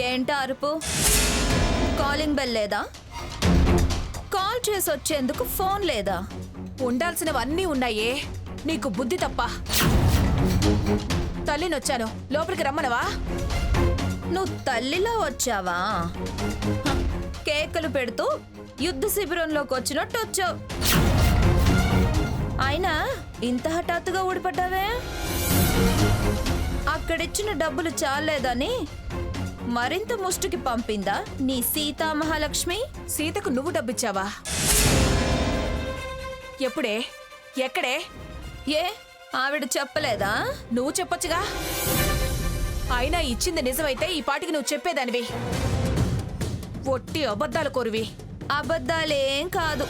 ఏంటా అరుపు? Calling bell లేదా? కాల్ చేసి వచ్చేందుకు ఫోన్ లేదా? ఉండాల్సినవన్నీ ఉన్నాయే, నీకు బుద్ధి తప్ప. తల్లినొచ్చాను, లోపలికి రమ్మనవా? నువ్వు తల్లిలో వచ్చావా? కేకలు పెడుతూ యుద్ధ శిబిరంలోకి వచ్చినట్టు వచ్చావు. అయినా ఇంత హఠాత్తుగా ఊడిపడ్డావే? అక్కడిచ్చిన డబ్బులు చాలేదని మరింత ముష్టికి పంపిందా నీ సీతా మహాలక్ష్మి? సీతకు నువ్వు డబ్బిచ్చావా? ఎప్పుడే? ఎక్కడే? ఏ ఆవిడ చెప్పలేదా? నువ్వు చెప్పొచ్చుగా. అయినా ఇచ్చింది నిజమైతే ఈ పాటికి నువ్వు చెప్పేదానివి. ఒట్టి అబద్ధాలు కోరివి. అబద్ధాలేం కాదు.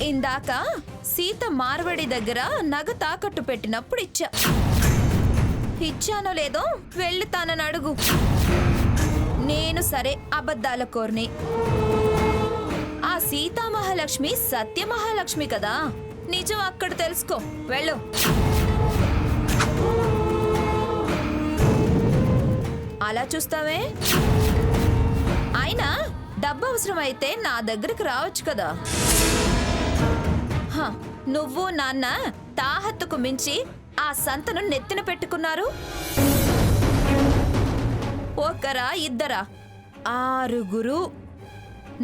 ఇందాక సీత మార్వడి దగ్గర నగ తాకట్టు పెట్టినప్పుడు ఇచ్చానో లేదో వెళ్ళి తనని అడుగు. నేను సరే అబద్ధాల కోర్ని. ఆ సీతామహాలక్ష్మి సత్యమహాలక్ష్మి కదా, నిజం అక్కడ తెలుసుకో. వెళ్ళు. అలా చూస్తావే? అయినా డబ్బు అవసరమైతే నా దగ్గరికి రావచ్చు కదా. నువ్వు నాన్న తాహత్తుకు మించి ఆ సంతను నెత్తిన పెట్టుకున్నారు. ఒకరా ఇద్దరా? 6.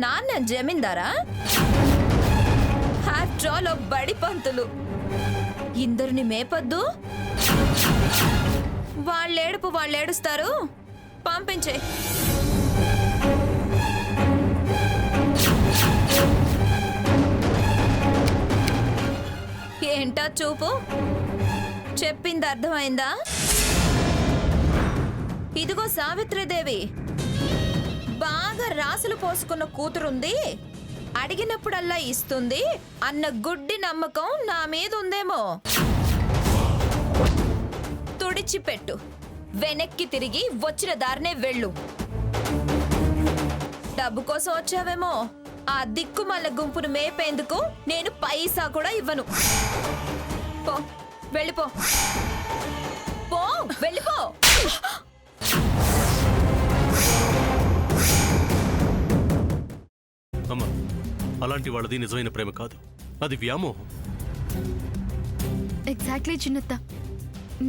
నాన్న జమీందారా? ఆఫ్టర్ ఆల్ బడి పంతులు. ఇందరిని మేపొద్దు. వాళ్ళేడుపు వాళ్ళేడుస్తారు. పంపించే. ఏంటా చూపు? చెప్పింది అర్థమైందా? ఇదిగో సావిత్రిదేవి, బాగా రాసులు పోసుకున్న కూతురుంది, అడిగినప్పుడల్లా ఇస్తుంది అన్న గుడ్డి నమ్మకం నా మీద ఉందేమో. తుడిచిపెట్టు. వెనక్కి తిరిగి వచ్చిన దారినే వెళ్ళు. డబ్బు కోసం వచ్చావేమో. ఆ దిక్కుమల్ల గుంపును మేపేందుకు నేను పైసా కూడా ఇవ్వను. పో, వెళ్ళిపో. పో, వెళ్ళిపో. అమ్మా, అలాంటి వాళ్ళది నిజమైన ప్రేమ కాదు, అది వ్యామోహం. ఎగ్జాక్ట్లీ చిన్నత్త.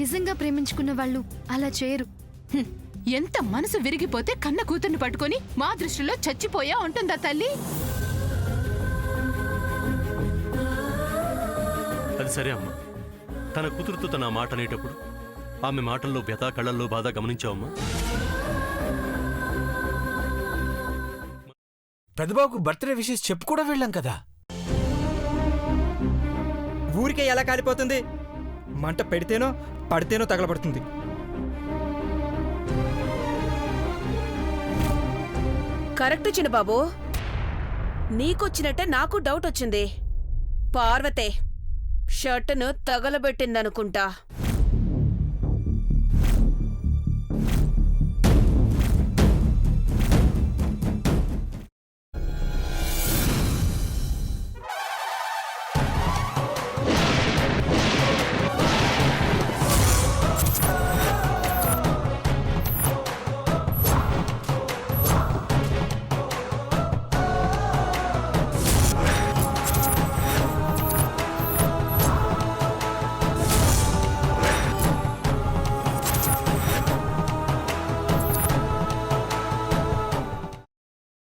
నిజంగా ప్రేమించుకున్న వాళ్ళు అలా చేయరు. ఎంత మనసు విరిగిపోతే కన్న కూతుర్ని పట్టుకొని మా దృష్టిలో చచ్చిపోయా ఉంటుందా తల్లి? అది సరే అమ్మా, తన కూతురుతో తన మాట అనేటప్పుడు ఆమె మాటల్లో వ్యథ, కళ్ళల్లో బాధ గమనించావమ్మా? పెద్దబాబుకు బర్త్డే విషెస్ చెప్పు కూడా వెళ్ళాం కదా. ఊరికే ఎలా కాలిపోతుంది? మంట పెడితేనో పడితేనో తగలబడుతుంది. కరెక్ట్ చిన్నబాబు. నీకొచ్చినట్టే నాకు డౌట్ వచ్చింది. పార్వతే షర్టును తగలబెట్టిందనుకుంటా.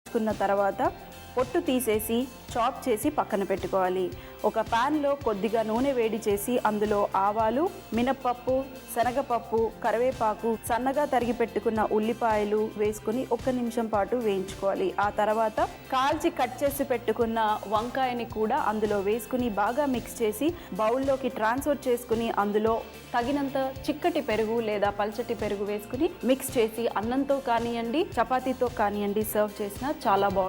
కున్న తర్వాత పొట్టు తీసేసి చాప్ చేసి పక్కన పెట్టుకోవాలి. ఒక ప్యాన్లో కొద్దిగా నూనె వేడి చేసి అందులో ఆవాలు, మినప్పప్పు, శనగపప్పు, కరివేపాకు, సన్నగా తరిగి పెట్టుకున్న ఉల్లిపాయలు వేసుకుని 1 నిమిషం పాటు వేయించుకోవాలి. ఆ తర్వాత కాల్చి కట్ చేసి పెట్టుకున్న వంకాయని కూడా అందులో వేసుకుని బాగా మిక్స్ చేసి బౌల్లోకి ట్రాన్స్ఫర్ చేసుకుని అందులో తగినంత చిక్కటి పెరుగు లేదా పల్చటి పెరుగు వేసుకుని మిక్స్ చేసి అన్నంతో కానివ్వండి, చపాతీతో కానివ్వండి సర్వ్ చేసినా చాలా బాగుంటుంది.